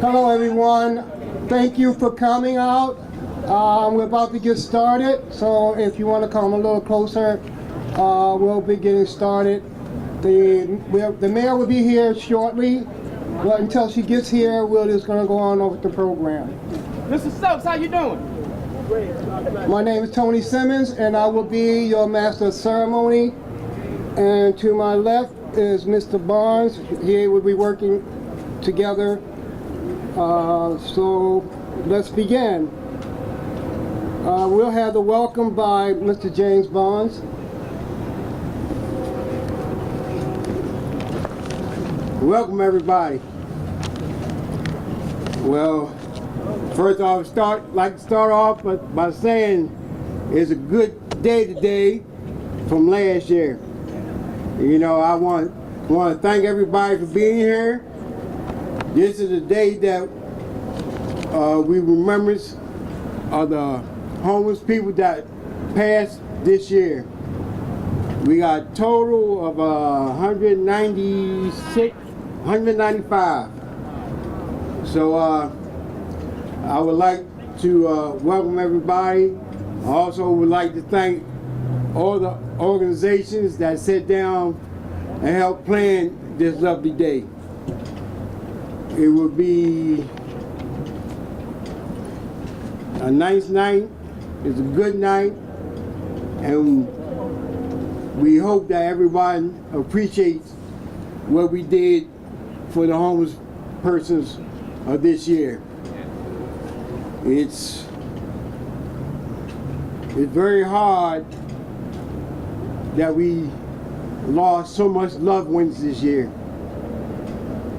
Hello everyone, thank you for coming out. We're about to get started, so if you want to come a little closer, we'll be getting started. The mayor will be here shortly, but until she gets here, we're just going to go on over the program. Mr. Stokes, how you doing? My name is Tony Simmons, and I will be your master of ceremony. And to my left is Mr. Barnes. He will be working together. So let's begin. We'll have the welcome by Mr. James Barnes. Welcome everybody. Well, first I would like to start off by saying it's a good day today from last year. You know, I want to thank everybody for being here. This is a day that we remember the homeless people that passed this year. We got a total of 195. So I would like to welcome everybody. I also would like to thank all the organizations that sat down and helped plan this lovely day. It will be a nice night. It's a good night, and we hope that everyone appreciates what we did for the homeless persons of this year. It's very hard that we lost so much loved ones this year,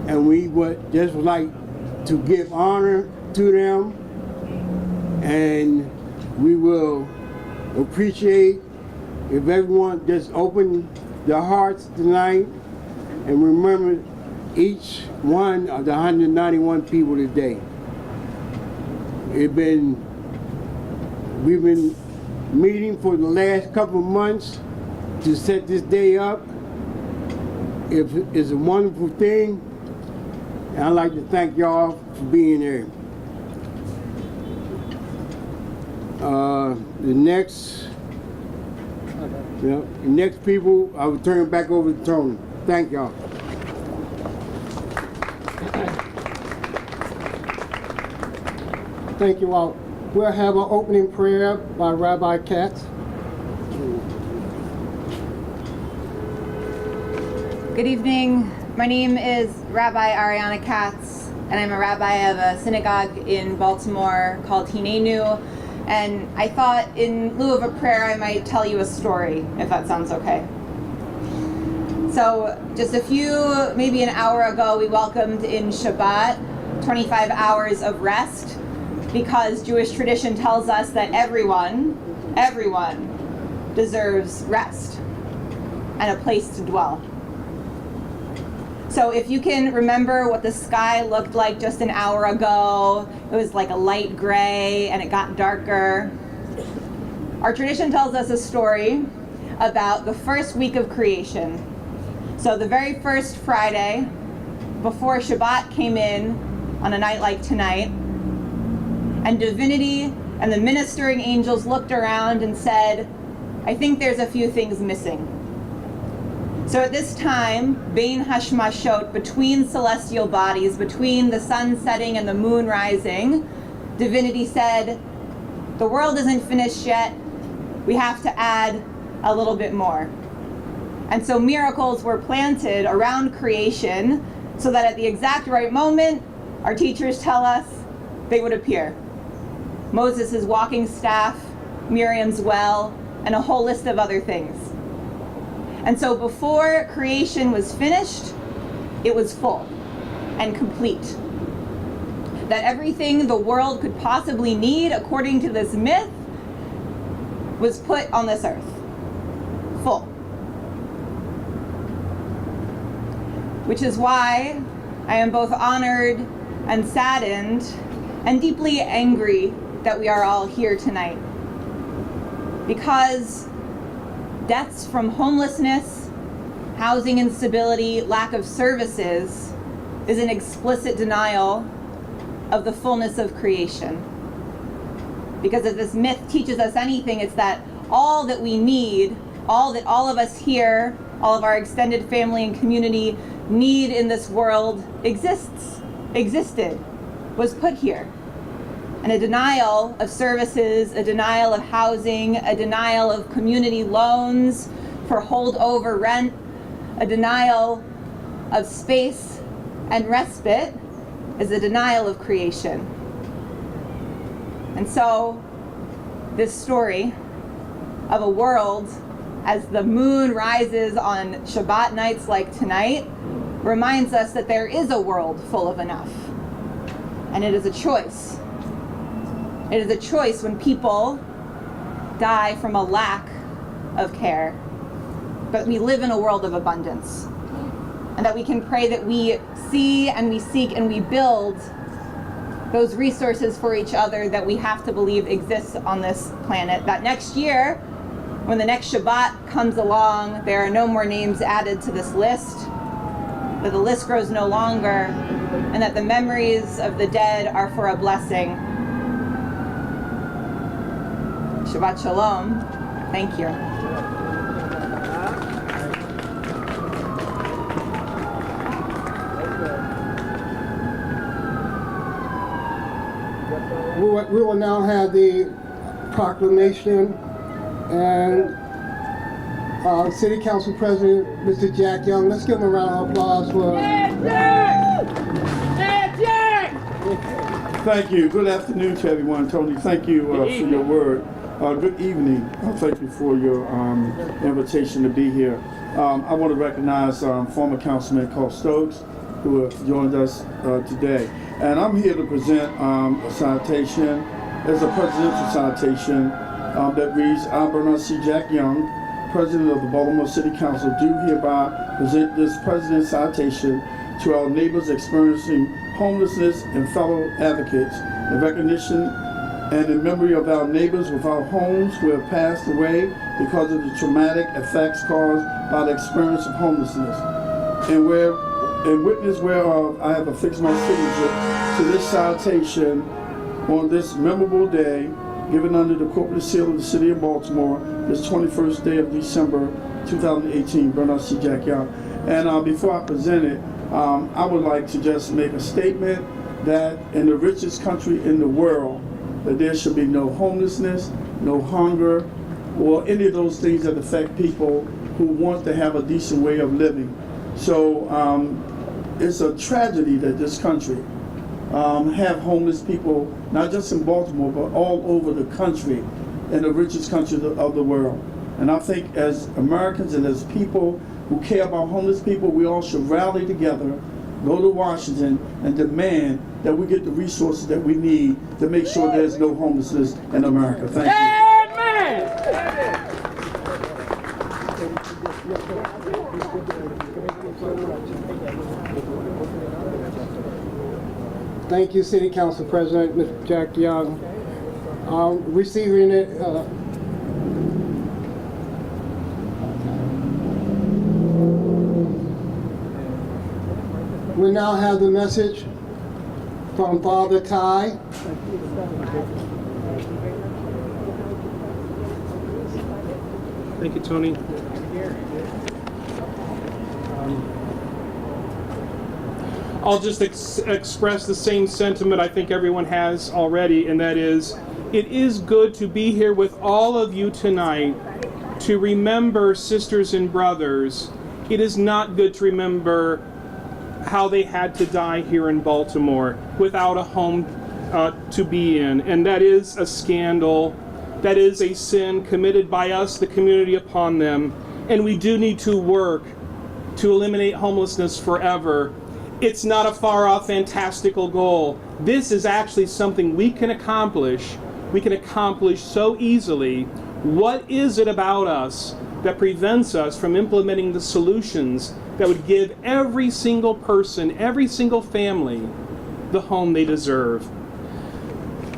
and we would just like to give honor to them, and we will appreciate if everyone just open their hearts tonight and remember each one of the 191 people today. We've been meeting for the last couple of months to set this day up. It's a wonderful thing, and I'd like to thank y'all for being here. The next people, I will turn it back over to Tony. Thank y'all. Thank you all. We'll have an opening prayer by Rabbi Katz. Good evening. My name is Rabbi Ariana Katz, and I'm a rabbi of a synagogue in Baltimore called Hinenu. And I thought in lieu of a prayer, I might tell you a story, if that sounds okay. So just maybe an hour ago, we welcomed in Shabbat 25 hours of rest, because Jewish tradition tells us that everyone deserves rest and a place to dwell. So if you can remember what the sky looked like just an hour ago, it was like a light gray and it got darker. Our tradition tells us a story about the first week of creation. So the very first Friday, before Shabbat came in on a night like tonight, and divinity and the ministering angels looked around and said, I think there's a few things missing. So at this time, Bein Hashmashot, between celestial bodies, between the sun setting and the moon rising, divinity said, the world isn't finished yet. We have to add a little bit more. And so miracles were planted around creation so that at the exact right moment, our teachers tell us, they would appear. Moses' walking staff, Miriam's well, and a whole list of other things. And so before creation was finished, it was full and complete. That everything the world could possibly need, according to this myth, was put on this earth. Full. Which is why I am both honored and saddened and deeply angry that we are all here tonight. Because deaths from homelessness, housing instability, lack of services is an explicit denial of the fullness of creation. Because if this myth teaches us anything, it's that all that we need, all that all of us here, all of our extended family and community need in this world existed, was put here. And a denial of services, a denial of housing, a denial of community loans for holdover rent, a denial of space and respite is a denial of creation. And so, this story of a world as the moon rises on Shabbat nights like tonight reminds us that there is a world full of enough. And it is a choice. It is a choice when people die from a lack of care. But we live in a world of abundance. And that we can pray that we see and we seek and we build those resources for each other that we have to believe exists on this planet. That next year, when the next Shabbat comes along, there are no more names added to this list, that the list grows no longer, and that the memories of the dead are for a blessing. Shabbat Shalom. Thank you. We will now have the proclamation, and City Council President, Mr. Jack Young. Let's give him a round of applause for... Thank you. Good afternoon to everyone. Tony, thank you for your word. Good evening. Thank you for your invitation to be here. I want to recognize former Councilman Carl Stokes, who have joined us today. And I'm here to present a citation. It's a presidential citation that reads, I, Bernard C. Jack Young, President of the Baltimore City Council, do hereby present this president's citation to our neighbors experiencing homelessness and fellow advocates in recognition and in memory of our neighbors without homes who have passed away because of the traumatic effects caused by the experience of homelessness. And witness whereof I have affixed my signature to this citation on this memorable day, given under the corporate seal of the City of Baltimore, this 21st day of December 2018, Bernard C. Jack Young. And before I present it, I would like to just make a statement that in the richest country in the world, that there should be no homelessness, no hunger, or any of those things that affect people who want to have a decent way of living. So it's a tragedy that this country have homeless people, not just in Baltimore, but all over the country, in the richest country of the world. And I think as Americans and as people who care about homeless people, we all should rally together, go to Washington, and demand that we get the resources that we need to make sure there's no homelessness in America. Thank you. Amen. Thank you, City Council President, Mr. Jack Young. Receiving it, we now have the message from Father Ty. Thank you, Tony. I'll just express the same sentiment I think everyone has already, and that is, it is good to be here with all of you tonight to remember sisters and brothers. It is not good to remember how they had to die here in Baltimore without a home to be in, and that is a scandal. That is a sin committed by us, the community, upon them, and we do need to work to eliminate homelessness forever. It's not a far-off fantastical goal. This is actually something we can accomplish. We can accomplish so easily. What is it about us that prevents us from implementing the solutions that would give every single person, every single family, the home they deserve?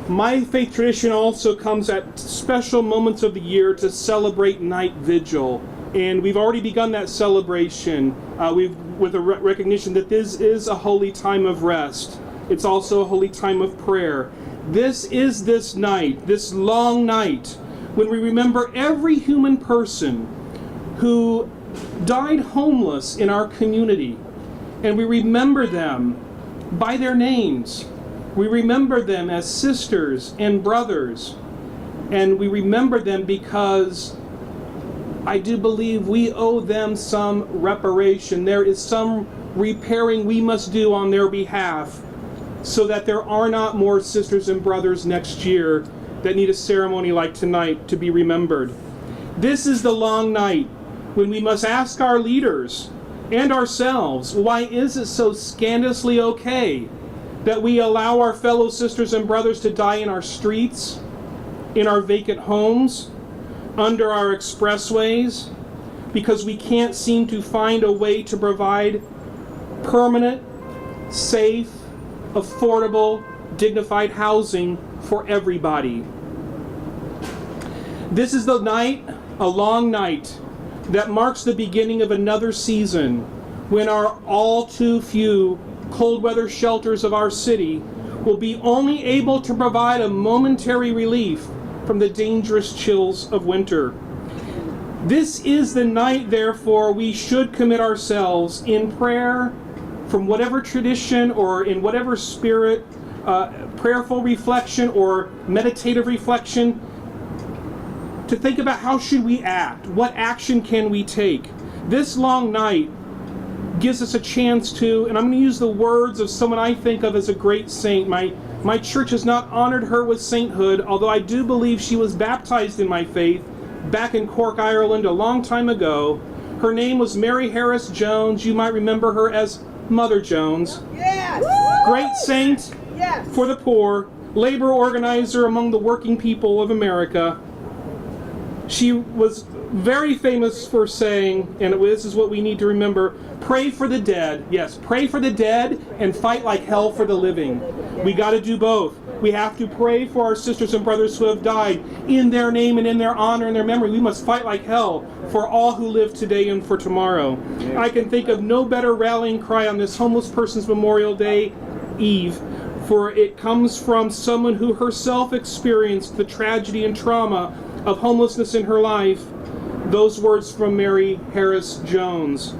My faith tradition also comes at special moments of the year to celebrate Night Vigil. And we've already begun that celebration with a recognition that this is a holy time of rest. It's also a holy time of prayer. This is this night, this long night, when we remember every human person who died homeless in our community, and we remember them by their names. We remember them as sisters and brothers, and we remember them because I do believe we owe them some reparation. There is some repairing we must do on their behalf so that there are not more sisters and brothers next year that need a ceremony like tonight to be remembered. This is the long night when we must ask our leaders and ourselves, why is it so scandalously okay that we allow our fellow sisters and brothers to die in our streets, in our vacant homes, under our expressways, because we can't seem to find a way to provide permanent, safe, affordable, dignified housing for everybody. This is the night, a long night, that marks the beginning of another season when our all too few cold weather shelters of our city will be only able to provide a momentary relief from the dangerous chills of winter. This is the night, therefore, we should commit ourselves in prayer from whatever tradition or in whatever spirit, prayerful reflection or meditative reflection, to think about how should we act, what action can we take. This long night gives us a chance to, and I'm going to use the words of someone I think of as a great saint. My church has not honored her with sainthood, although I do believe she was baptized in my faith back in Cork, Ireland a long time ago. Her name was Mary Harris Jones. You might remember her as Mother Jones. Yes! Great saint for the poor, labor organizer among the working people of America. She was very famous for saying, and this is what we need to remember, pray for the dead. Yes, pray for the dead and fight like hell for the living. We got to do both. We have to pray for our sisters and brothers who have died in their name and in their honor and their memory. We must fight like hell for all who live today and for tomorrow. I can think of no better rallying cry on this Homeless Persons Memorial Day Eve, for it comes from someone who herself experienced the tragedy and trauma of homelessness in her life. Those words from Mary Harris Jones,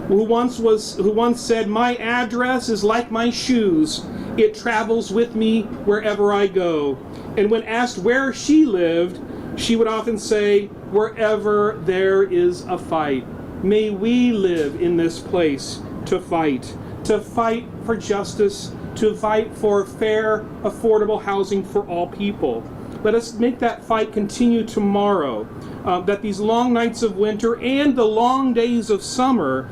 who once said, "My address is like my shoes. It travels with me wherever I go." And when asked where she lived, she would often say, "Wherever there is a fight." May we live in this place to fight for justice, to fight for fair, affordable housing for all people. Let us make that fight continue tomorrow, that these long nights of winter and the long days of summer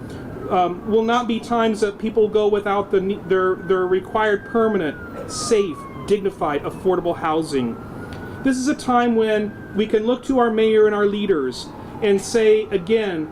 will not be times that people go without their required permanent, safe, dignified, affordable housing. This is a time when we can look to our mayor and our leaders and say, again,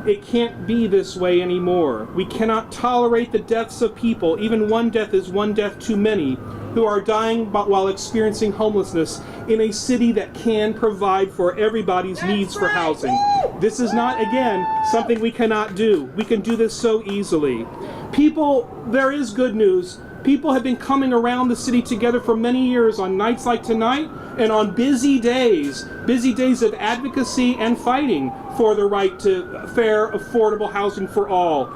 it can't be this way anymore. We cannot tolerate the deaths of people, even one death is one death too many, who are dying while experiencing homelessness in a city that can provide for everybody's needs for housing. This is not, again, something we cannot do. We can do this so easily. People, there is good news. People have been coming around the city together for many years on nights like tonight and on busy days of advocacy and fighting for the right to fair, affordable housing for all.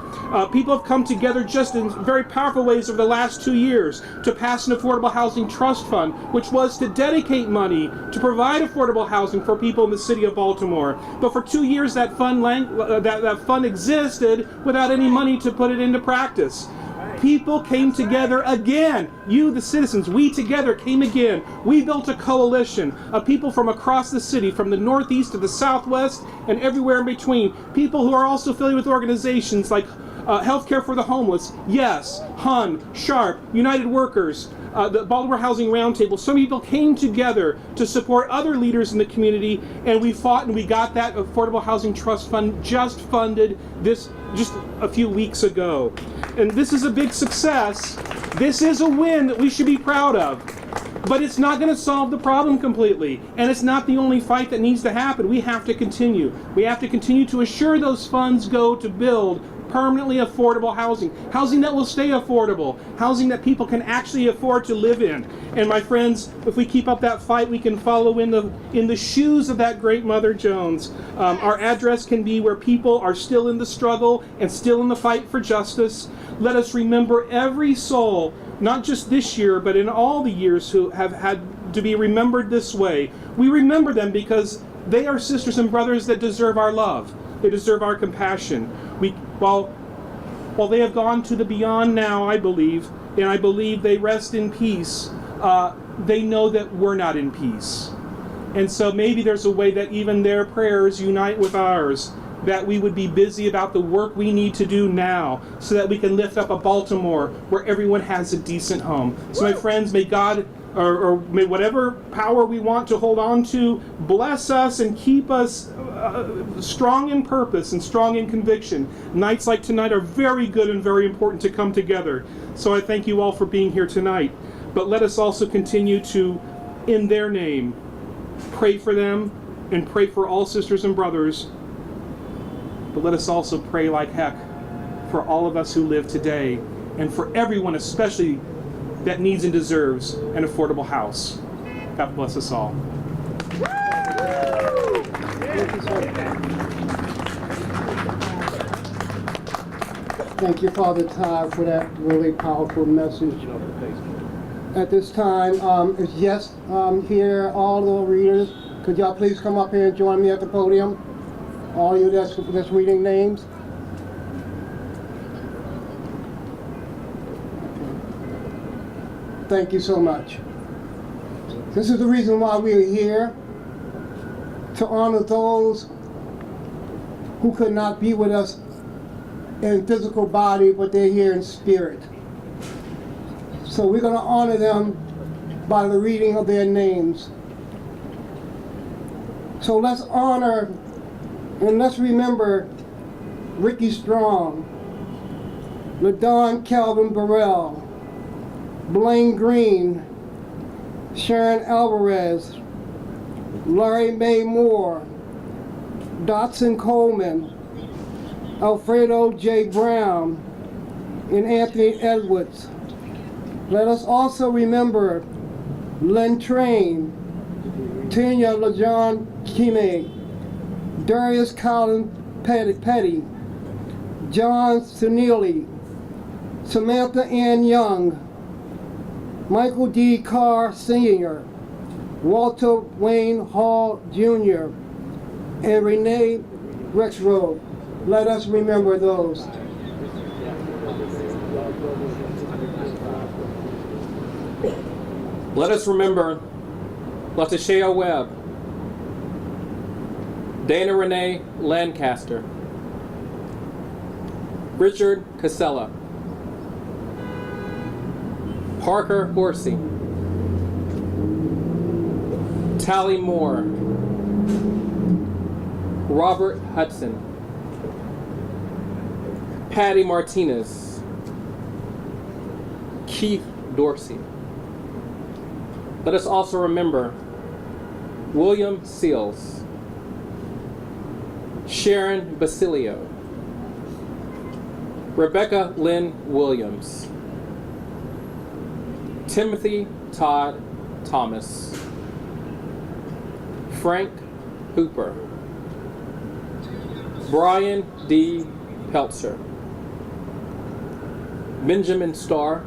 People have come together just in very powerful ways over the last 2 years to pass an affordable housing trust fund, which was to dedicate money to provide affordable housing for people in the city of Baltimore. But for 2 years that fund existed without any money to put it into practice. People came together again. You, the citizens, we together came again. We built a coalition of people from across the city, from the northeast to the southwest and everywhere in between. People who are also affiliated with organizations like Healthcare for the Homeless, Yes, HUN, SHARP, United Workers, the Baltimore Housing Roundtable. Some people came together to support other leaders in the community, and we fought and we got that Affordable Housing Trust Fund just funded just a few weeks ago. And this is a big success. This is a win that we should be proud of. But it's not going to solve the problem completely. And it's not the only fight that needs to happen. We have to continue. We have to continue to assure those funds go to build permanently affordable housing, housing that will stay affordable, housing that people can actually afford to live in. And my friends, if we keep up that fight, we can follow in the shoes of that great Mother Jones. Our address can be where people are still in the struggle and still in the fight for justice. Let us remember every soul, not just this year, but in all the years who have had to be remembered this way. We remember them because they are sisters and brothers that deserve our love. They deserve our compassion. While they have gone to the beyond now, I believe, and I believe they rest in peace, they know that we're not in peace. And so maybe there's a way that even their prayers unite with ours, that we would be busy about the work we need to do now so that we can lift up a Baltimore where everyone has a decent home. So my friends, may God, or may whatever power we want to hold on to, bless us and keep us strong in purpose and strong in conviction. Nights like tonight are very good and very important to come together. So I thank you all for being here tonight. But let us also continue to, in their name, pray for them and pray for all sisters and brothers. But let us also pray like heck for all of us who live today and for everyone especially that needs and deserves an affordable house. God bless us all. Thank you, Father Todd, for that really powerful message. At this time, it's here, all the readers. Could y'all please come up here and join me at the podium? All you that's reading names. Thank you so much. This is the reason why we are here, to honor those who could not be with us in physical body, but they're here in spirit. So we're going to honor them by the reading of their names. So let's honor and let's remember Ricky Strong, LaDon Calvin Burrell, Blaine Green, Sharon Alvarez, Larry May Moore, Dotson Coleman, Alfredo J. Brown, and Anthony Edwards. Let us also remember Len Train, Tanya LaJohn Kime, Darius Collin Petty, John Sunili, Samantha Ann Young, Michael D. Carr Sr., Walter Wayne Hall Jr., and Renee Rexroth. Let us remember those. Let us remember Latashea Webb, Dana Renee Lancaster, Richard Casella, Parker Horsey, Tally Moore, Robert Hudson, Patty Martinez, Keith Dorsey. Let us also remember William Seals, Sharon Basilio, Rebecca Lynn Williams, Timothy Todd Thomas, Frank Hooper, Brian D. Peltzer, Benjamin Starr,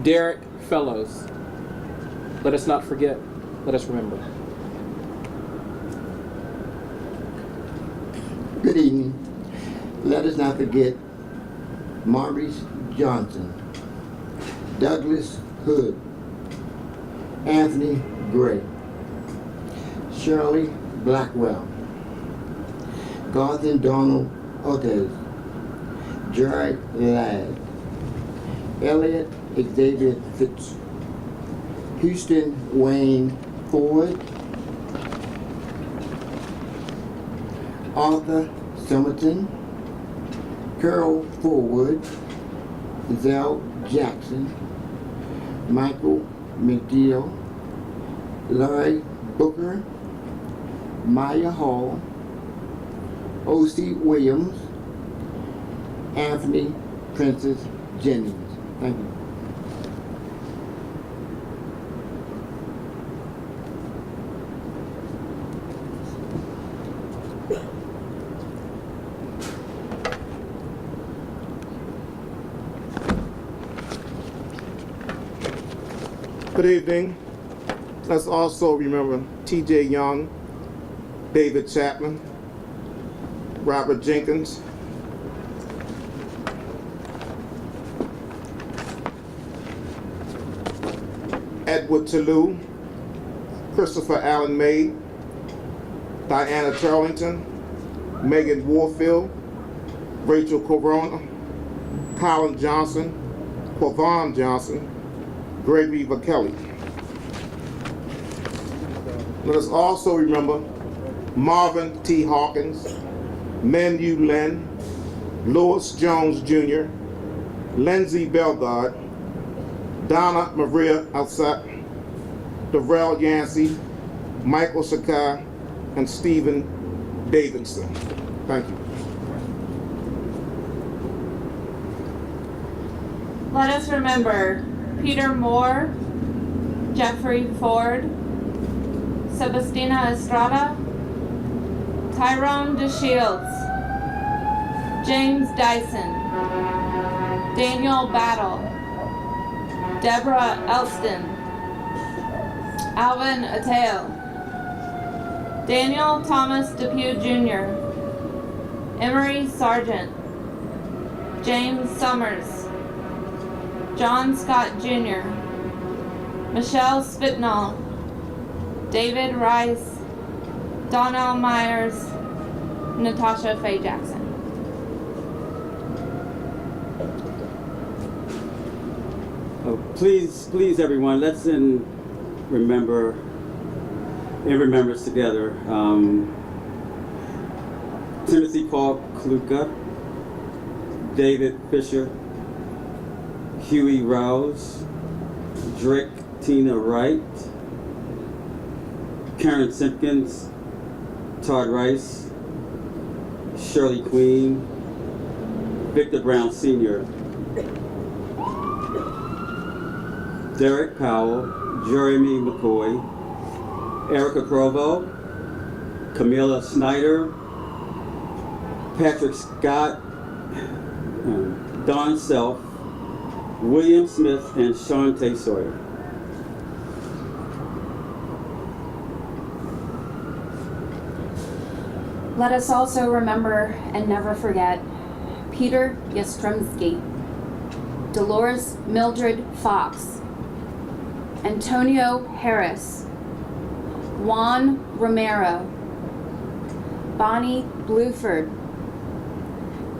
Derek Fellows. Let us not forget, let us remember. Good evening. Let us not forget Maurice Johnson, Douglas Hood, Anthony Gray, Shirley Blackwell, Garth Donald Ortez, Jared Ladd, Elliot Xavier Fitz, Houston Wayne Ford, Arthur Summerton, Carol Forward, Zell Jackson, Michael McGill, Larry Booker, Maya Hall, O.C. Williams, Anthony Princess Jennings. Thank you. Good evening. Let's also remember T.J. Young, David Chapman, Robert Jenkins, Edward Toulouse, Christopher Allen May, Diana Turlington, Megan Warfield, Rachel Corona, Colin Johnson, Quavon Johnson, Gregory Vakelli. Let us also remember Marvin T. Hawkins, Manu Lynn, Louis Jones Jr., Lindsay Belgard, Donna Maria Alsat, Darrell Yancey, Michael Sakai, and Stephen Davidson. Thank you. Let us remember Peter Moore, Jeffrey Ford, Sebastina Estrada, Tyrone DeShields, James Dyson, Daniel Battle, Deborah Elston, Alvin Ateo, Daniel Thomas Depew Jr., Emery Sargent, James Summers, John Scott Jr., Michelle Spitnall, David Rice, Donnell Myers, Natasha Faye Jackson. Please, everyone, let's remember in remembrance together Timothy Paul Kluka, David Fisher, Huey Rouse, Drake Tina Wright, Karen Simpkins, Todd Rice, Shirley Queen, Victor Brown Sr., Derek Powell, Jeremy McCoy, Erica Provo, Camilla Snyder, Patrick Scott, Don Self, William Smith, and Shante Sawyer. Let us also remember and never forget Peter Yastrzemski, Dolores Mildred Fox, Antonio Harris, Juan Romero, Bonnie Bluford,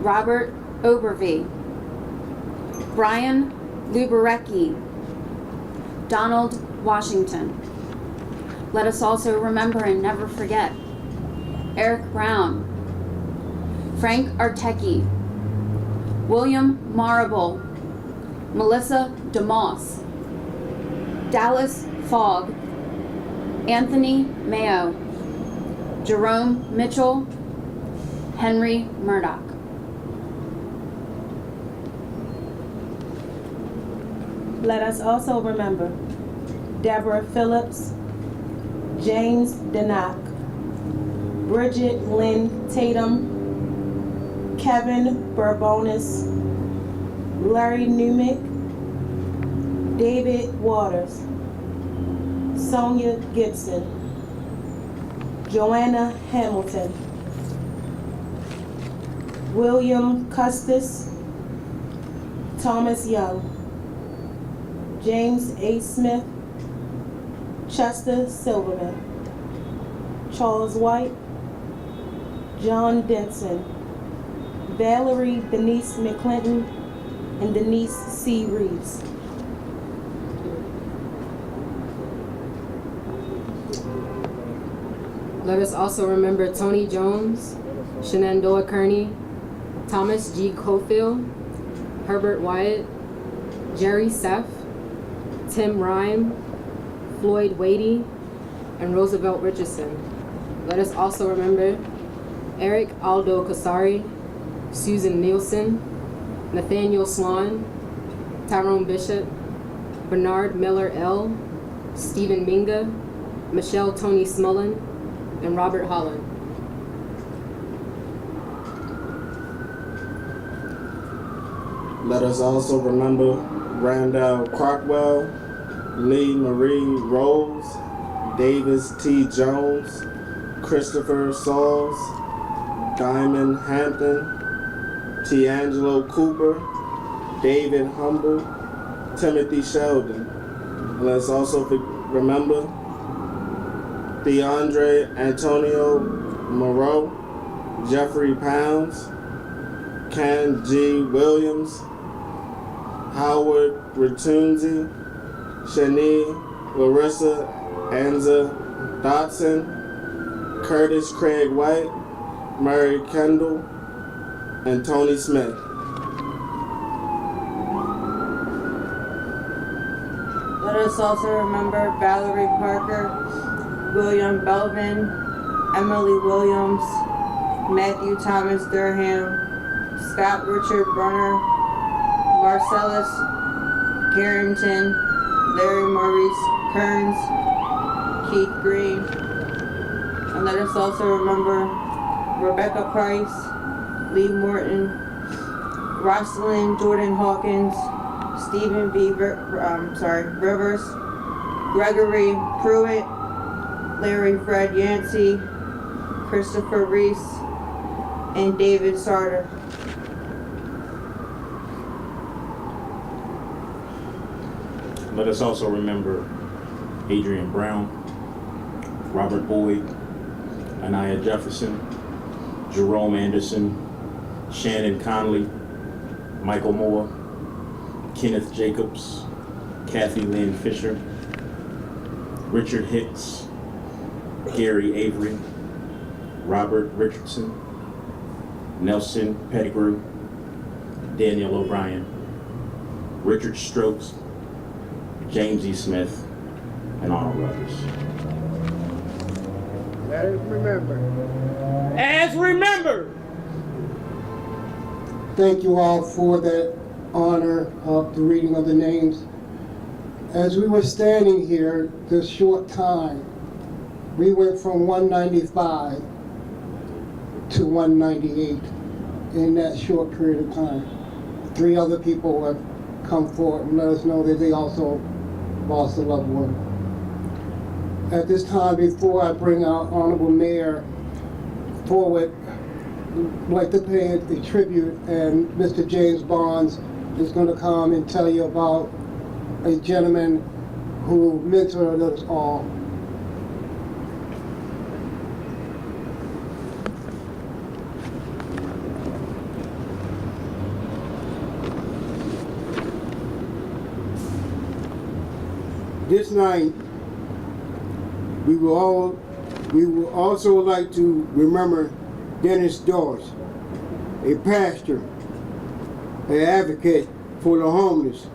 Robert Obervie, Brian Luberecki, Donald Washington. Let us also remember and never forget Eric Brown, Frank Artecki, William Marable, Melissa DeMoss, Dallas Fogg, Anthony Mayo, Jerome Mitchell, Henry Murdoch. Let us also remember Deborah Phillips, James Denock, Bridget Lynn Tatum, Kevin Bourbonis, Larry Newmick, David Waters, Sonia Gibson, Joanna Hamilton, William Custis, Thomas Young, James A. Smith, Chester Silverman, Charles White, John Denson, Valerie Denise McClinton, and Denise C. Reeves. Let us also remember Tony Jones, Shenandoah Kearney, Thomas G. Cofield, Herbert Wyatt, Jerry Seff, Tim Rhyme, Floyd Wadey, and Roosevelt Richardson. Let us also remember Eric Aldo Casari, Susan Nielsen, Nathaniel Swan, Tyrone Bishop, Bernard Miller L., Stephen Minga, Michelle Tony Smullen, and Robert Holland. Let us also remember Randall Crockwell, Lee Marie Rose, Davis T. Jones, Christopher Sauls, Diamond Hampton, Tiangelo Cooper, David Humble, Timothy Sheldon. And let's also remember DeAndre Antonio Moreau, Jeffrey Pounds, Ken G. Williams, Howard Ratunzi, Shani Larissa Anza Dotson, Curtis Craig White, Murray Kendall, and Tony Smith. Let us also remember Valerie Parker, William Belvin, Emily Williams, Matthew Thomas Durham, Scott Richard Brunner, Marcellus Carrington, Larry Maurice Kearns, Keith Green. And let us also remember Rebecca Price, Lee Morton, Rosalind Jordan Hawkins, Stephen B. Rivers, Gregory Pruitt, Larry Fred Yancey, Christopher Reese, and David Sarter. Let us also remember Adrian Brown, Robert Boyd, Anaya Jefferson, Jerome Anderson, Shannon Conley, Michael Moore, Kenneth Jacobs, Kathy Lynn Fisher, Richard Hicks, Gary Avery, Robert Richardson, Nelson Pettigrew, Daniel O'Brien, Richard Strokes, James E. Smith, and Arnold Rogers. Let us remember. As remembered. Thank you all for that honor of the reading of the names. As we were standing here this short time, we went from 195 to 198 in that short period of time. 3 other people have come forward and let us know that they also lost a loved one. At this time, before I bring our Honorable Mayor forward, I'd like to pay a tribute, and Mr. James Barnes is going to come and tell you about a gentleman who mentored us all. This night, we will also like to remember Denis Dorrs, a pastor, an advocate for the homeless,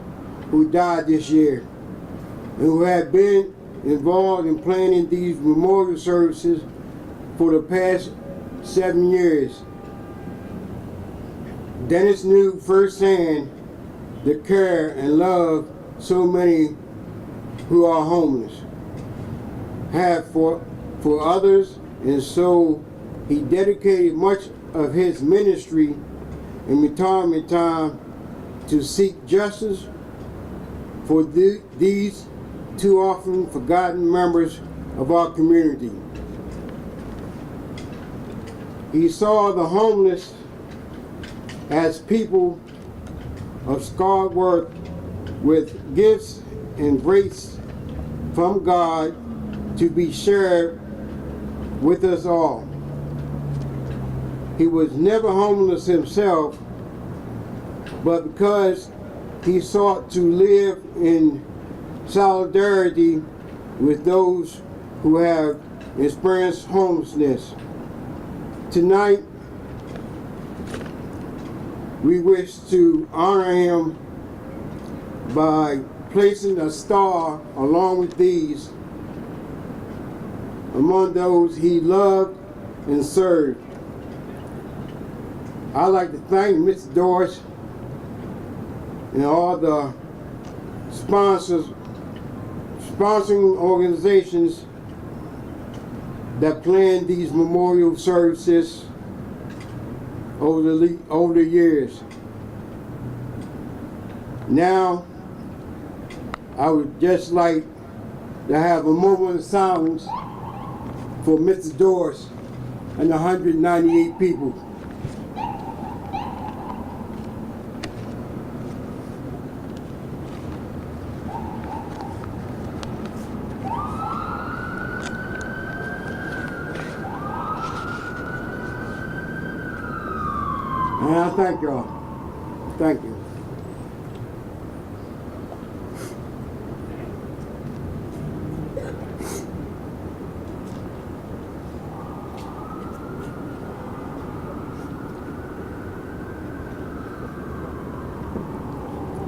who died this year, and who had been involved in planning these memorial services for the past 7 years. Denis knew firsthand the care and love so many who are homeless have for others, and so he dedicated much of his ministry and retirement time to seek justice for these too often forgotten members of our community. He saw the homeless as people of scarred work with gifts and grace from God to be shared with us all. He was never homeless himself, but because he sought to live in solidarity with those who have experienced homelessness. Tonight, we wish to honor him by placing a star along with these among those he loved and served. I'd like to thank Mr. Dorrs and all the sponsoring organizations that planned these memorial services over the years. Now, I would just like to have a moment of silence for Mr. Dorrs and the 198 people. And I thank y'all. Thank you.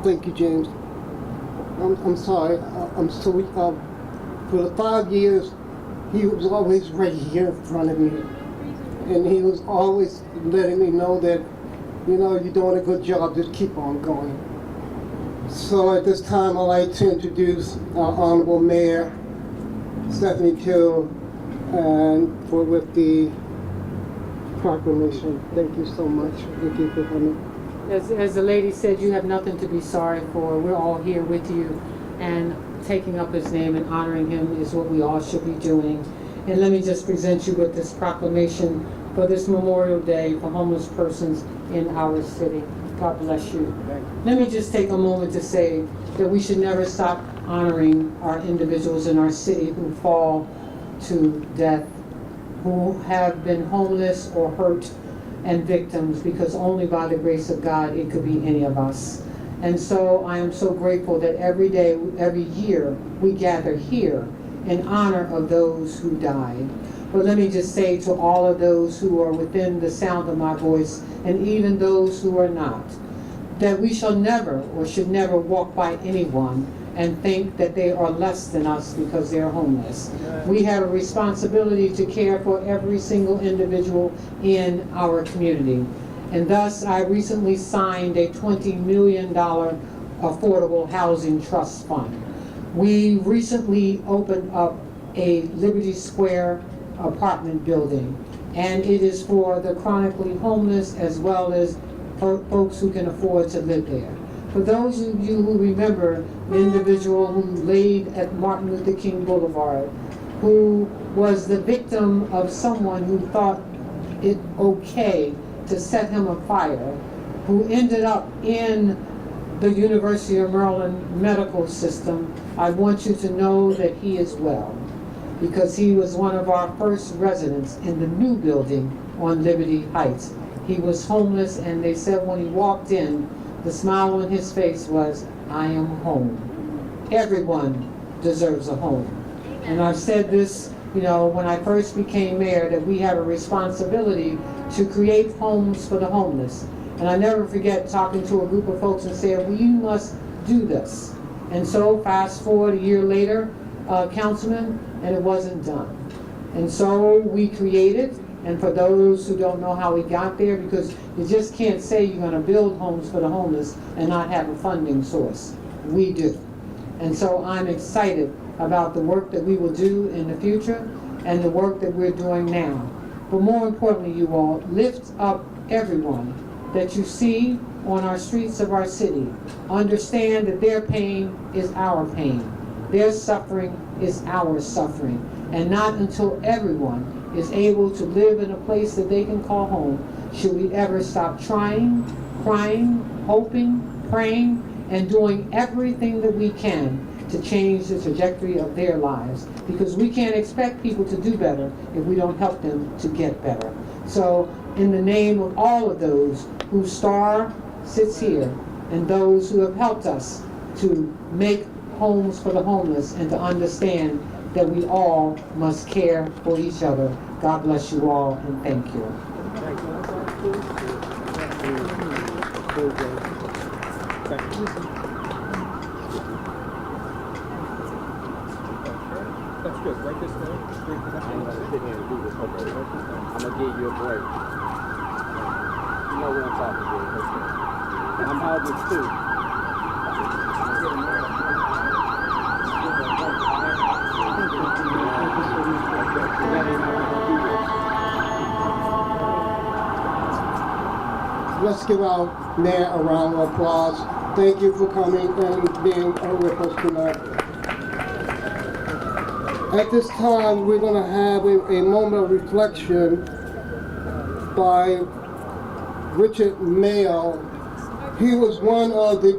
Thank you, James. I'm sorry. I'm so for the 5 years, he was always right here in front of me, and he was always letting me know that, you know, you're doing a good job. Just keep on going. So at this time, I'd like to introduce our Honorable Mayor, Stephanie Till, and with the proclamation. Thank you so much, Vicky, for coming. As the lady said, you have nothing to be sorry for. We're all here with you, and taking up his name and honoring him is what we all should be doing. And let me just present you with this proclamation for this Memorial Day for homeless persons in our city. God bless you. Let me just take a moment to say that we should never stop honoring our individuals in our city who fall to death, who have been homeless or hurt and victims, because only by the grace of God it could be any of us. And so I am so grateful that every day, every year, we gather here in honor of those who died. But let me just say to all of those who are within the sound of my voice, and even those who are not, that we shall never or should never walk by anyone and think that they are less than us because they're homeless. We have a responsibility to care for every single individual in our community. And thus, I recently signed a $20 million affordable housing trust fund. We recently opened up a Liberty Square apartment building, and it is for the chronically homeless as well as for folks who can afford to live there. For those of you who remember the individual who laid at Martin Luther King Boulevard, who was the victim of someone who thought it okay to set him afire, who ended up in the University of Maryland medical system, I want you to know that he is well, because he was one of our first residents in the new building on Liberty Heights. He was homeless, and they said when he walked in, the smile on his face was, I am home. Everyone deserves a home. And I've said this, you know, when I first became mayor, that we have a responsibility to create homes for the homeless. And I never forget talking to a group of folks and saying, well, you must do this. And so fast forward a year later, Councilman, and it wasn't done. And so we created, and for those who don't know how we got there, because you just can't say you're going to build homes for the homeless and not have a funding source. We do. And so I'm excited about the work that we will do in the future and the work that we're doing now. But more importantly, you all, lift up everyone that you see on our streets of our city. Understand that their pain is our pain. Their suffering is our suffering. And not until everyone is able to live in a place that they can call home should we ever stop trying, crying, hoping, praying, and doing everything that we can to change the trajectory of their lives. Because we can't expect people to do better if we don't help them to get better. So in the name of all of those whose star sits here, and those who have helped us to make homes for the homeless and to understand that we all must care for each other. God bless you all, and thank you. That's good. Write this down. I'm going to sit here and do this. Okay. I'm going to give you a break. You know what I'm talking about. I'm Howard too. let's give our mayor a round of applause. Thank you for coming and being with us tonight. At this time, we're going to have a moment of reflection by Richard Mayo. He was one of the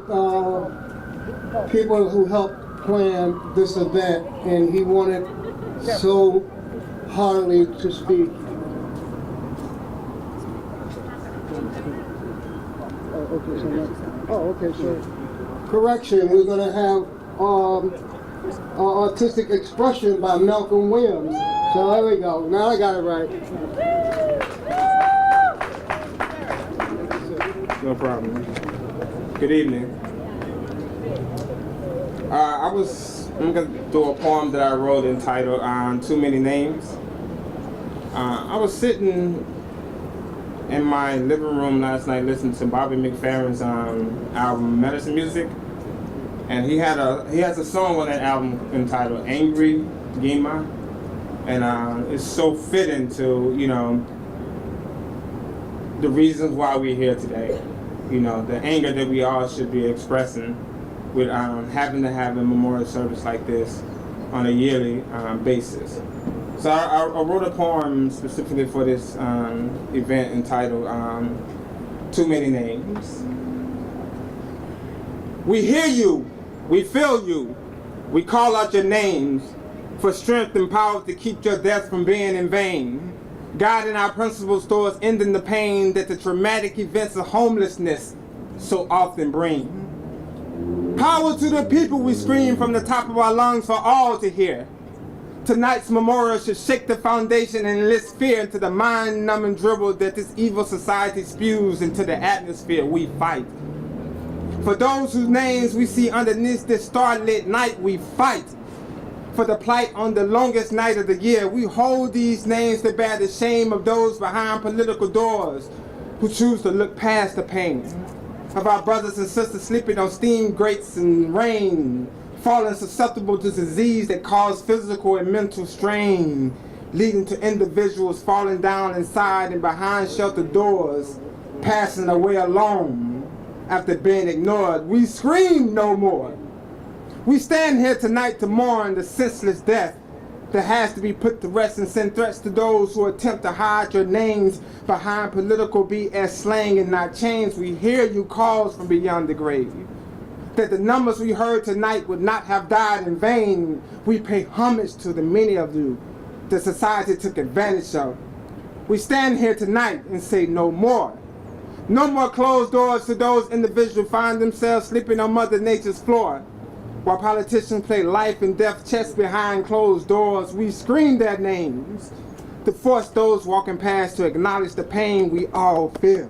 people who helped plan this event, and he wanted so heartily to speak. Okay, so correction, we're going to have artistic expression by Malcolm Williams. So there we go. Now I got it right. No problem. Good evening. I'm going to do a poem that I wrote entitled Too Many Names. I was sitting in my living room last night listening to Bobby McFerrin's album Medicine Music, and he has a song on that album entitled Angry Gima, and it's so fitting to, you know, the reasons why we're here today. You know, the anger that we all should be expressing with having to have a memorial service like this on a yearly basis. So I wrote a poem specifically for this event entitled Too Many Names. We hear you, we feel you, we call out your names for strength and power to keep your death from being in vain. Guiding our principles towards ending the pain that the traumatic events of homelessness so often bring. Power to the people, we scream from the top of our lungs for all to hear. Tonight's memorial should shake the foundation and enlist fear into the mind-numbing dribble that this evil society spews into the atmosphere we fight. For those whose names we see underneath this starlit night, we fight. For the plight on the longest night of the year, we hold these names to bear the shame of those behind political doors who choose to look past the pain of our brothers and sisters sleeping on steam grates and rain, falling susceptible to disease that cause physical and mental strain, leading to individuals falling down inside and behind sheltered doors, passing away alone after being ignored. We scream no more. We stand here tonight to mourn the senseless death that has to be put to rest and send threats to those who attempt to hide your names behind political BS slang and not change. We hear you calls from beyond the grave, that the numbers we heard tonight would not have died in vain. We pay homage to the many of you that society took advantage of. We stand here tonight and say no more. No more closed doors to those individuals who find themselves sleeping on Mother Nature's floor. While politicians play life and death chess behind closed doors, we scream their names to force those walking past to acknowledge the pain we all feel.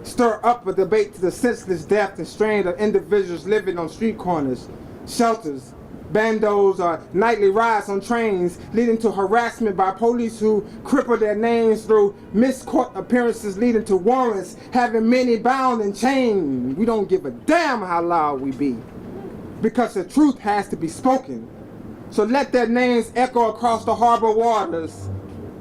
Stir up a debate to the senseless death and strain of individuals living on street corners, shelters, bandos, or nightly rides on trains, leading to harassment by police who cripple their names through missed court appearances, leading to warrants, having many bound and chained. We don't give a damn how loud we be, because the truth has to be spoken. So let their names echo across the harbor waters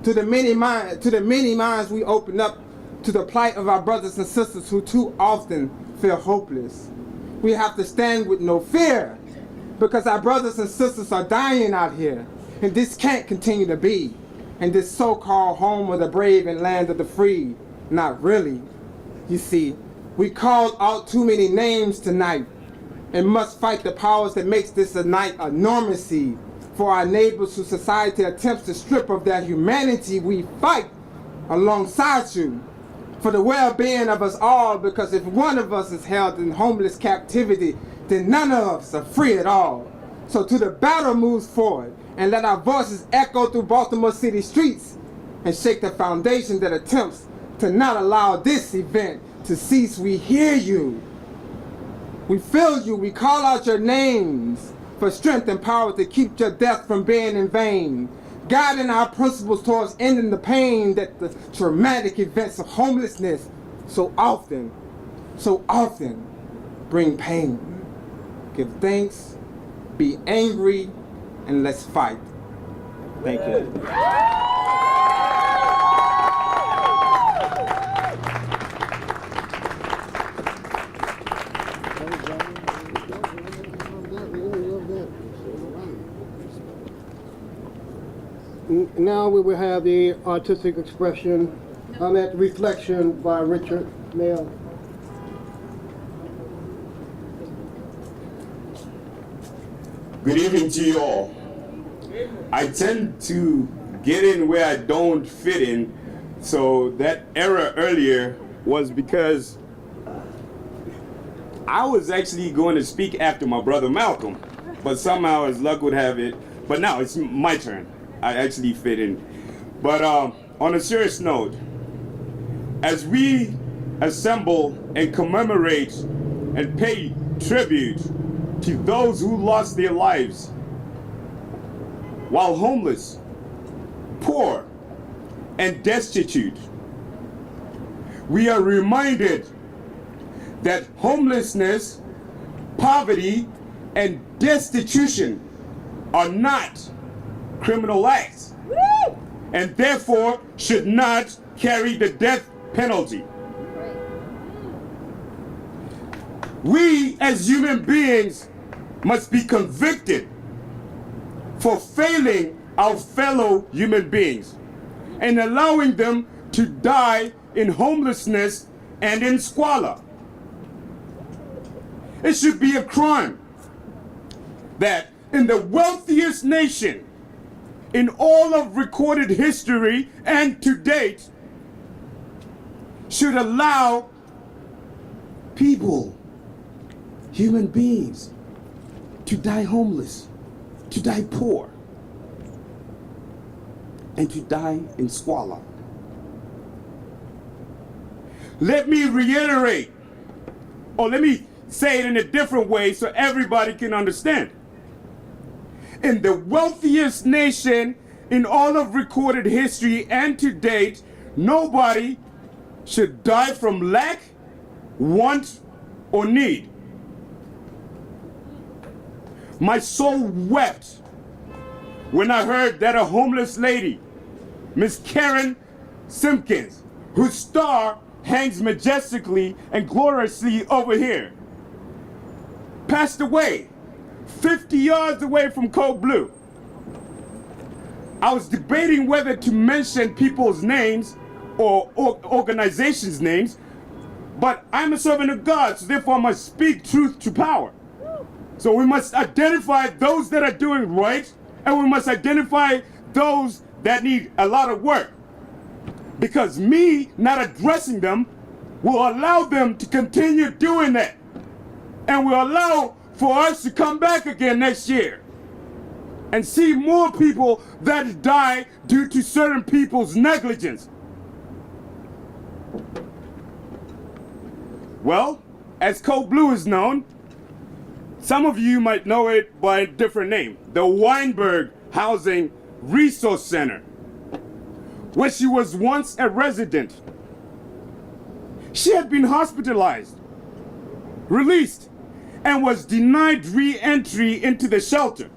to the many minds we open up to the plight of our brothers and sisters who too often feel hopeless. We have to stand with no fear, because our brothers and sisters are dying out here, and this can't continue to be in this so-called home of the brave and land of the free. Not really. You see, we called out too many names tonight, and must fight the powers that makes this a night of normancy. For our neighbors who society attempts to strip of their humanity, we fight alongside you for the well-being of us all, because if one of us is held in homeless captivity, then none of us are free at all. So to the battle moves forward, and let our voices echo through Baltimore City streets and shake the foundation that attempts to not allow this event to cease. We hear you. We feel you, we call out your names for strength and power to keep your death from being in vain. Guiding our principles towards ending the pain that the traumatic events of homelessness so often bring pain. Give thanks, be angry, and let's fight. Thank you. Now we will have the artistic expression, at reflection by Richard Mail. Good evening to you all. I tend to get in where I don't fit in, so that error earlier was because I was actually going to speak after my brother Malcolm, but somehow, as luck would have it, but now it's my turn. I actually fit in. But on a serious note, as we assemble and commemorate and pay tribute to those who lost their lives while homeless, poor, and destitute, we are reminded that homelessness, poverty, and destitution are not criminal acts, and therefore should not carry the death penalty. We as human beings must be convicted for failing our fellow human beings and allowing them to die in homelessness and in squalor. It should be a crime that in the wealthiest nation in all of recorded history and to date should allow people, human beings, to die homeless, to die poor, and to die in squalor. Let me reiterate, or let me say it in a different way so everybody can understand. In the wealthiest nation in all of recorded history and to date, nobody should die from lack, want, or need. My soul wept when I heard that a homeless lady, Miss Karen Simpkins, whose star hangs majestically and gloriously over here, passed away 50 yards away from Code Blue. I was debating whether to mention people's names or organizations' names, but I'm a servant of God, so therefore I must speak truth to power. So we must identify those that are doing right, and we must identify those that need a lot of work. Because me not addressing them will allow them to continue doing that. And will allow for us to come back again next year and see more people that die due to certain people's negligence. Well, as Code Blue is known, some of you might know it by a different name, the Weinberg Housing Resource Center, where she was once a resident. She had been hospitalized, released, and was denied re-entry into the shelter.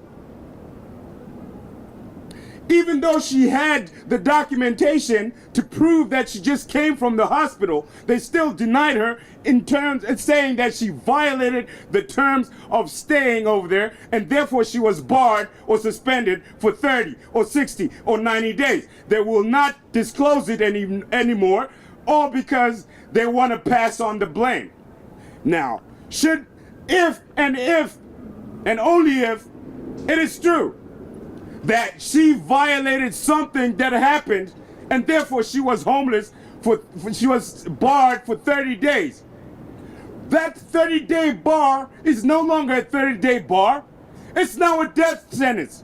Even though she had the documentation to prove that she just came from the hospital, they still denied her in terms of saying that she violated the terms of staying over there, and therefore she was barred or suspended for 30 or 60 or 90 days. They will not disclose it anymore, all because they want to pass on the blame. Now, if and only if it is true that she violated something that happened, and therefore she was homeless, she was barred for 30 days. That 30-day bar is no longer a 30-day bar. It's now a death sentence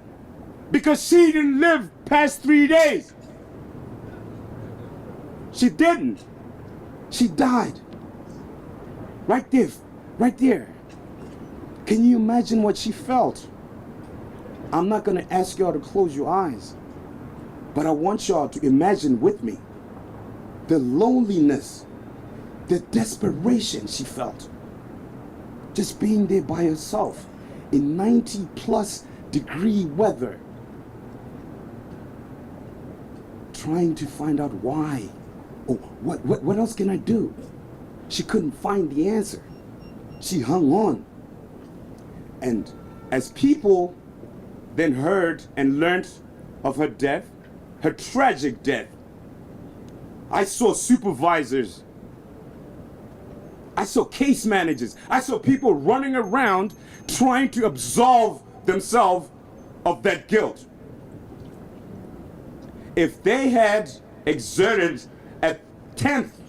because she didn't live past 3 days. She didn't. She died. Right there, right there. Can you imagine what she felt? I'm not going to ask y'all to close your eyes, but I want y'all to imagine with me the loneliness, the desperation she felt. Just being there by herself in 90+ degree weather, trying to find out why. Oh, what else can I do? She couldn't find the answer. She hung on. And as people then heard and learned of her death, her tragic death. I saw supervisors. I saw case managers. I saw people running around trying to absolve themselves of that guilt. If they had exerted a tenth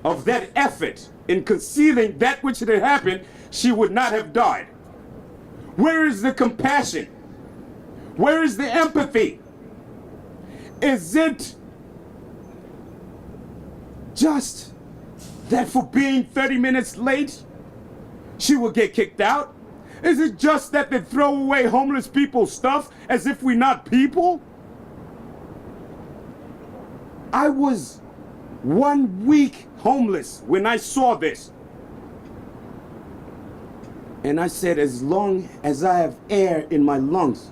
of that effort in concealing that which had happened, she would not have died. Where is the compassion? Where is the empathy? Is it just that for being 30 minutes late, she will get kicked out? Is it just that they throw away homeless people's stuff as if we're not people? I was 1 week homeless when I saw this. And I said, as long as I have air in my lungs,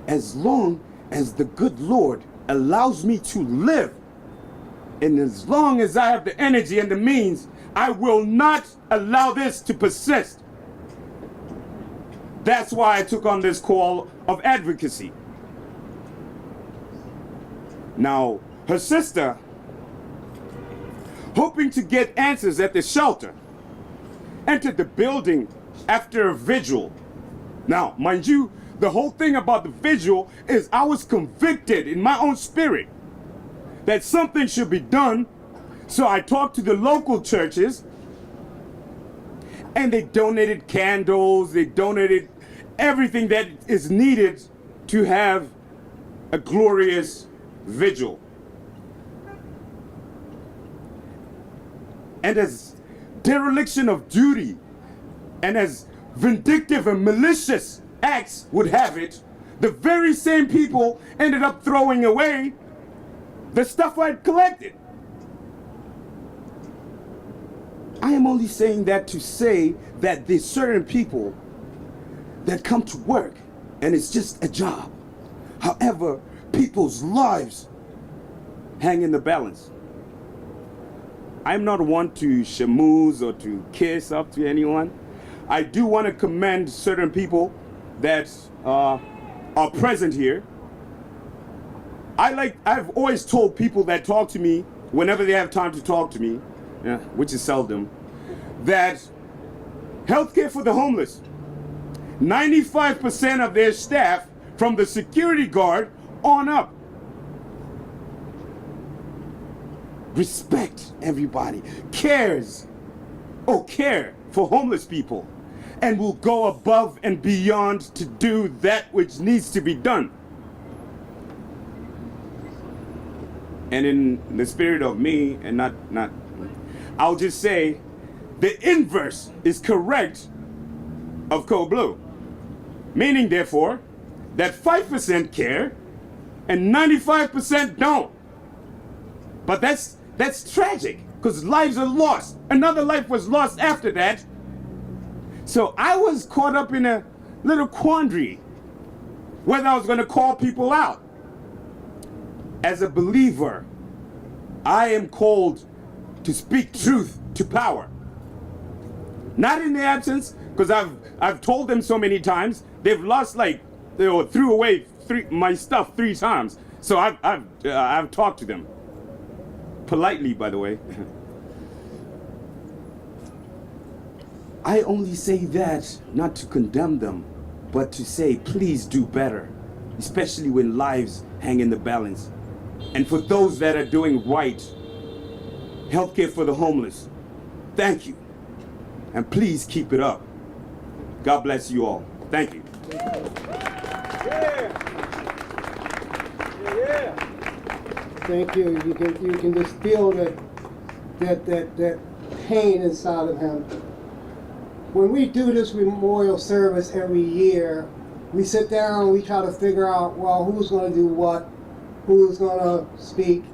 as long as the good Lord allows me to live, and as long as I have the energy and the means, I will not allow this to persist. That's why I took on this call of advocacy. Now, her sister, hoping to get answers at the shelter, entered the building after a vigil. Now, mind you, the whole thing about the vigil is I was convicted in my own spirit that something should be done. So I talked to the local churches, and they donated candles, they donated everything that is needed to have a glorious vigil. And as dereliction of duty and as vindictive and malicious acts would have it, the very same people ended up throwing away the stuff I'd collected. I am only saying that to say that there's certain people that come to work and it's just a job. However, people's lives hang in the balance. I'm not one to schmooze or to kiss up to anyone. I do want to commend certain people that are present here. I've always told people that talk to me whenever they have time to talk to me, which is seldom, that healthcare for the homeless, 95% of their staff, from the security guard on up, respect everybody, care for homeless people, and will go above and beyond to do that which needs to be done. And in the spirit of me, and not, I'll just say the inverse is correct of Code Blue. Meaning, therefore, that 5% care and 95% don't. But that's tragic, because lives are lost. Another life was lost after that. So I was caught up in a little quandary whether I was going to call people out. As a believer, I am called to speak truth to power. Not in the absence, because I've told them so many times. They've lost, they threw away my stuff 3 times. So I've talked to them. Politely, by the way. I only say that not to condemn them, but to say, please do better, especially when lives hang in the balance. And for those that are doing right, healthcare for the homeless, thank you. And please keep it up. God bless you all. Thank you. Thank you. You can just feel that pain inside of him. When we do this memorial service every year, we sit down and we try to figure out, well, who's going to do what, who's going to speak,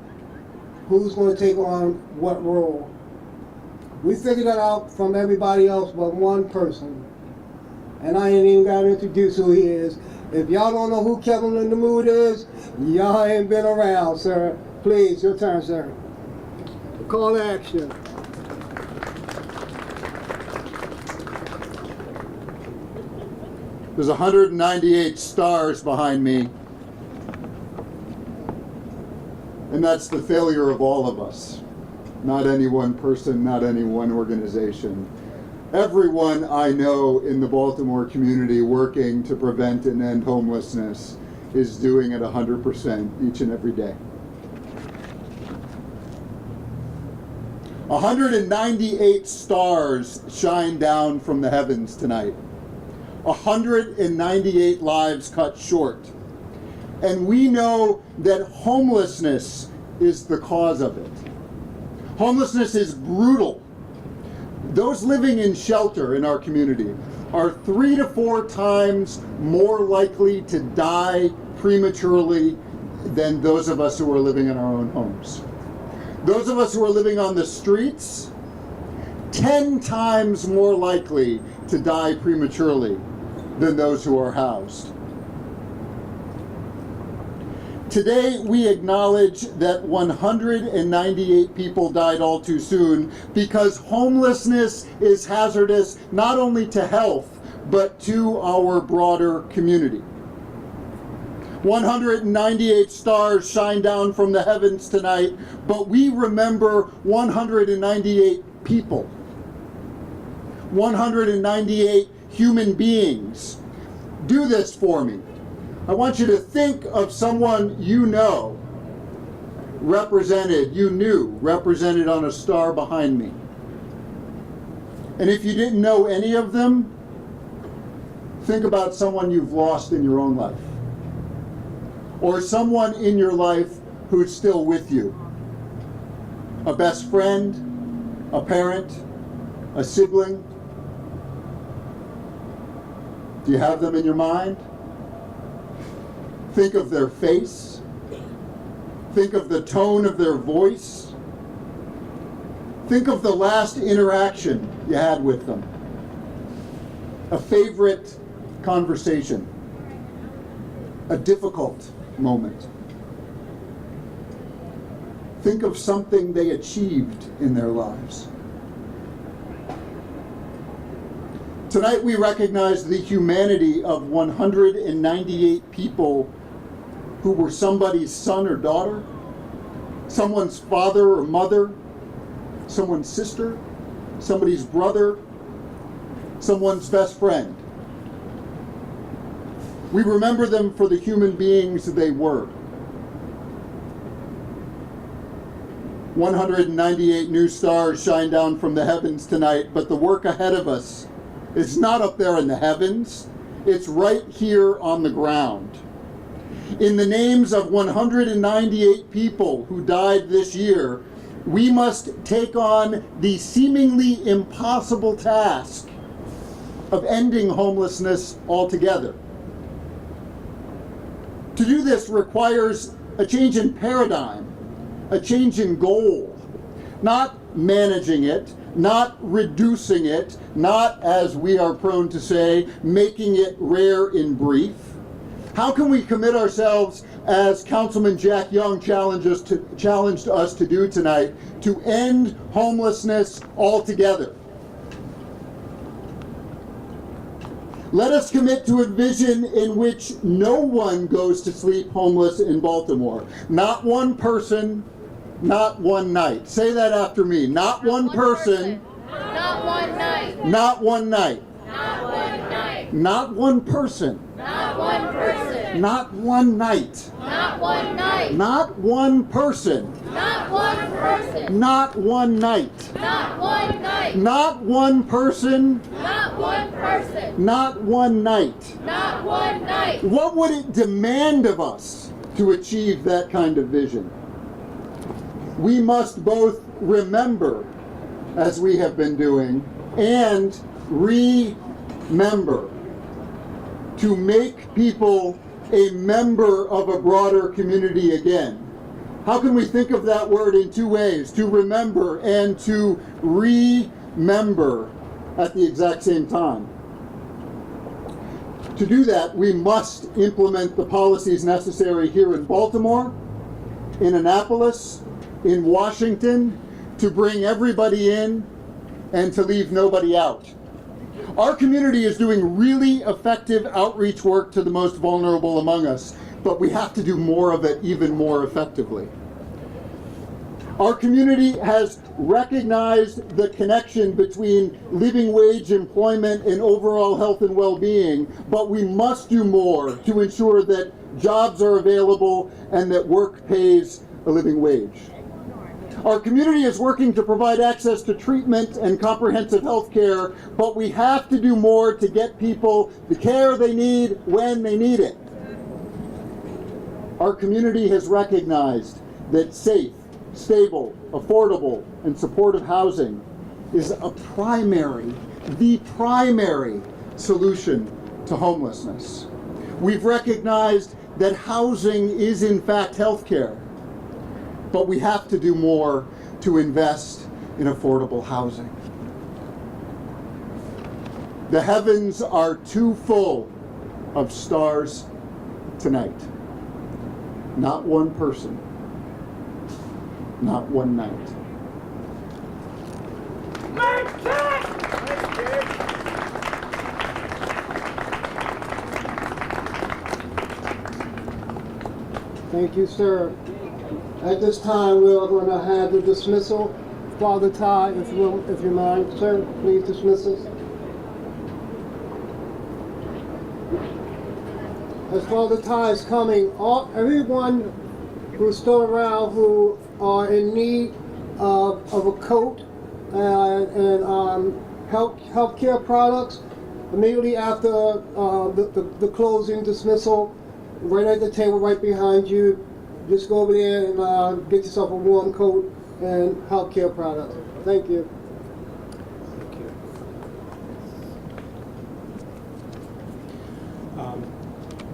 who's going to take on what role. We figured that out from everybody else but one person. And I ain't even got to introduce who he is. If y'all don't know who Kevin in the Mood is, y'all ain't been around, sir. Please, your turn, sir. Call to action. There's 198 stars behind me. And that's the failure of all of us. Not any one person, not any one organization. Everyone I know in the Baltimore community working to prevent and end homelessness is doing it 100% each and every day. 198 stars shine down from the heavens tonight. 198 lives cut short. And we know that homelessness is the cause of it. Homelessness is brutal. Those living in shelter in our community are 3 to 4 times more likely to die prematurely than those of us who are living in our own homes. Those of us who are living on the streets, 10 times more likely to die prematurely than those who are housed. Today, we acknowledge that 198 people died all too soon because homelessness is hazardous not only to health, but to our broader community. 198 stars shine down from the heavens tonight, but we remember 198 people. 198 human beings. Do this for me. I want you to think of someone you know represented on a star behind me. And if you didn't know any of them, think about someone you've lost in your own life. Or someone in your life who's still with you. A best friend, a parent, a sibling. Do you have them in your mind? Think of their face. Think of the tone of their voice. Think of the last interaction you had with them. A favorite conversation. A difficult moment. Think of something they achieved in their lives. Tonight we recognize the humanity of 198 people who were somebody's son or daughter, someone's father or mother, someone's sister, somebody's brother, someone's best friend. We remember them for the human beings they were. 198 new stars shine down from the heavens tonight, but the work ahead of us is not up there in the heavens. It's right here on the ground. In the names of 198 people who died this year, we must take on the seemingly impossible task of ending homelessness altogether. To do this requires a change in paradigm, a change in goal, not managing it, not reducing it, not, as we are prone to say, making it rare in brief. How can we commit ourselves, as Councilman Jack Young challenged us to do tonight, to end homelessness altogether? Let us commit to a vision in which no one goes to sleep homeless in Baltimore. Not one person, not one night. Say that after me. Not one person. Not one night. Not one night. Not one night. Not one person. Not one person. Not one night. Not one night. Not one person. Not one person. Not one night. Not one night. Not one person. Not one person. Not one night. Not one night. What would it demand of us to achieve that kind of vision? We must both remember, as we have been doing, and remember. To make people a member of a broader community again. How can we think of that word in two ways? To remember and to remember at the exact same time. To do that, we must implement the policies necessary here in Baltimore, in Annapolis, in Washington, to bring everybody in and to leave nobody out. Our community is doing really effective outreach work to the most vulnerable among us, but we have to do more of it even more effectively. Our community has recognized the connection between living wage employment and overall health and well-being, but we must do more to ensure that jobs are available and that work pays a living wage. Our community is working to provide access to treatment and comprehensive health care, but we have to do more to get people the care they need when they need it. Our community has recognized that safe, stable, affordable, and supportive housing is the primary solution to homelessness. We've recognized that housing is in fact health care, but we have to do more to invest in affordable housing. The heavens are too full of stars tonight. Not one person, not one night. Thank you, sir. At this time, we are going to have the dismissal. Father Ty, if you mind, sir, please dismiss us. As Father Ty is coming, everyone who's still around who are in need of a coat and healthcare products, immediately after the closing dismissal, right at the table right behind you, just go over there and get yourself a warm coat and healthcare products. Thank you.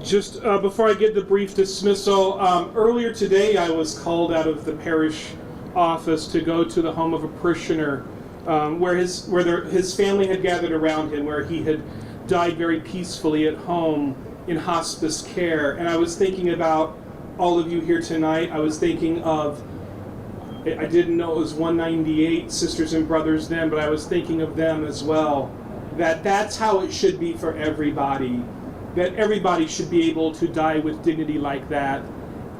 Just before I get the brief dismissal, earlier today I was called out of the parish office to go to the home of a parishioner where his family had gathered around him, where he had died very peacefully at home in hospice care. And I was thinking about all of you here tonight. I was thinking of, I didn't know it was 198 sisters and brothers then, but I was thinking of them as well. That's how it should be for everybody. That everybody should be able to die with dignity like that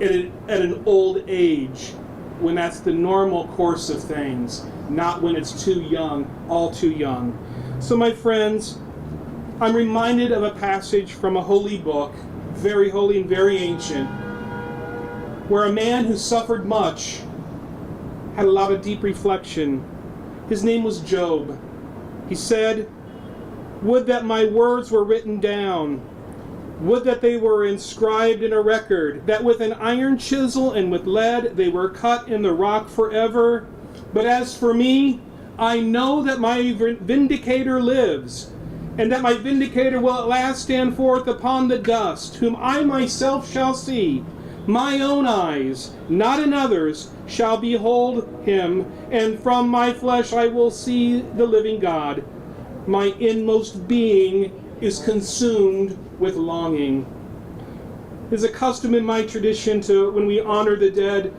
at an old age, when that's the normal course of things, not when it's too young, all too young. So my friends, I'm reminded of a passage from a holy book, very holy and very ancient, where a man who suffered much had a lot of deep reflection. His name was Job. He said, "Would that my words were written down. Would that they were inscribed in a record, that with an iron chisel and with lead they were cut in the rock forever. But as for me, I know that my vindicator lives, and that my vindicator will at last stand forth upon the dust, whom I myself shall see. My own eyes, not another's, shall behold him, and from my flesh I will see the living God. My inmost being is consumed with longing." There's a custom in my tradition to, when we honor the dead,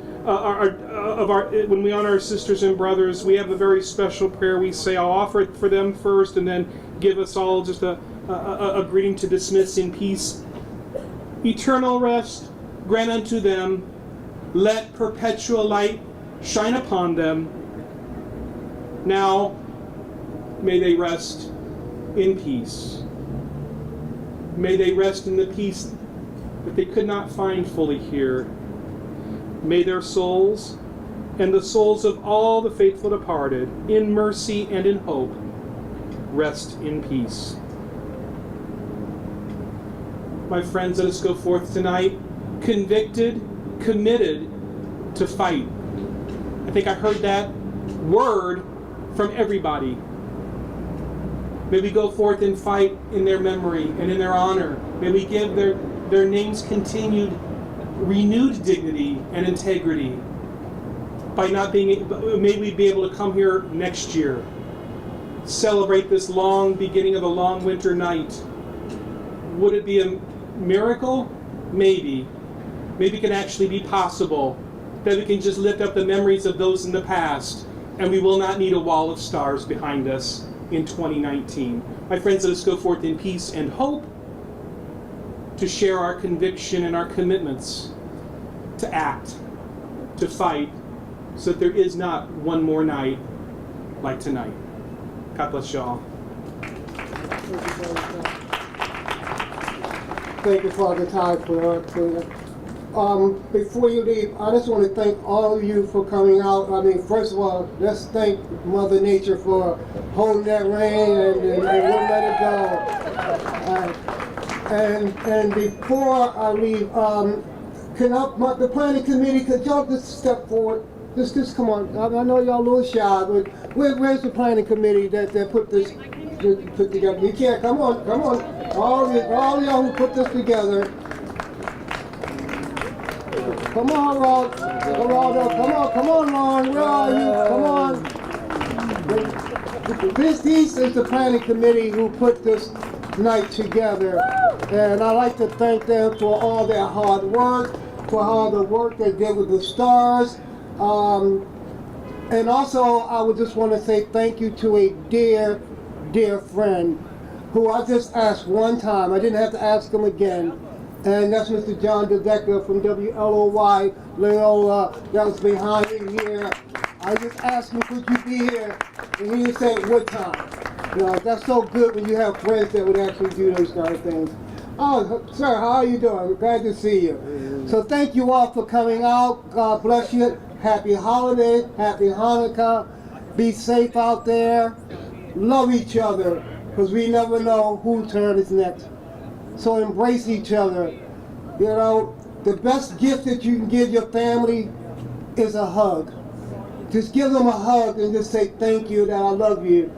when we honor our sisters and brothers, we have a very special prayer. We say, "I'll offer it for them first, and then give us all just a greeting to dismiss in peace. Eternal rest grant unto them. Let perpetual light shine upon them. Now may they rest in peace. May they rest in the peace that they could not find fully here. May their souls and the souls of all the faithful departed, in mercy and in hope, rest in peace." My friends, let us go forth tonight convicted, committed to fight. I think I heard that word from everybody. May we go forth and fight in their memory and in their honor. May we give their names continued, renewed dignity and integrity. May we be able to come here next year, celebrate this long beginning of a long winter night. Would it be a miracle? Maybe. Maybe it can actually be possible that we can just lift up the memories of those in the past, and we will not need a wall of stars behind us in 2019. My friends, let us go forth in peace and hope to share our conviction and our commitments to act, to fight, so that there is not one more night like tonight. God bless you all. Thank you, Father Ty, for before you leave, I just want to thank all of you for coming out. I mean, first of all, let's thank Mother Nature for holding that rain and wouldn't let it go. And before I leave, the planning committee, could y'all just step forward? Just come on. I know y'all a little shy, but where's the planning committee that put this put together? You can't. Come on. All y'all who put this together. Come on, Rod. Come on, Lauren. Where are you? Come on. This is the planning committee who put this night together, and I'd like to thank them for all their hard work, for all the work they did with the stars. And also, I would just want to say thank you to a dear, dear friend who I just asked one time. I didn't have to ask him again. And that's Mr. John DeVecca from WLOY, Loyola, that was behind me here. I just asked him, could you be here? And he said, what time? You know, that's so good when you have friends that would actually do those kind of things. Oh, sir, how are you doing? Glad to see you. So thank you all for coming out. God bless you. Happy holidays, happy Hanukkah. Be safe out there. Love each other, because we never know whose turn is next. So embrace each other. You know, the best gift that you can give your family is a hug. Just give them a hug and just say thank you, that I love you.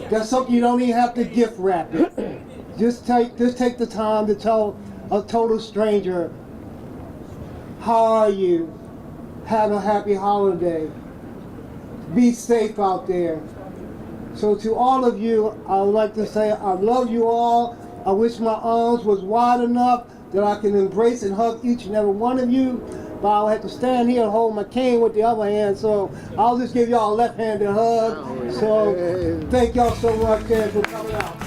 That's something you don't even have to gift wrap it. Just take the time to tell a total stranger, how are you? Have a happy holiday. Be safe out there. So to all of you, I would like to say I love you all. I wish my arms was wide enough that I can embrace and hug each and every one of you, but I'll have to stand here and hold my cane with the other hand, so I'll just give y'all a left-handed hug. So thank y'all so much for coming out.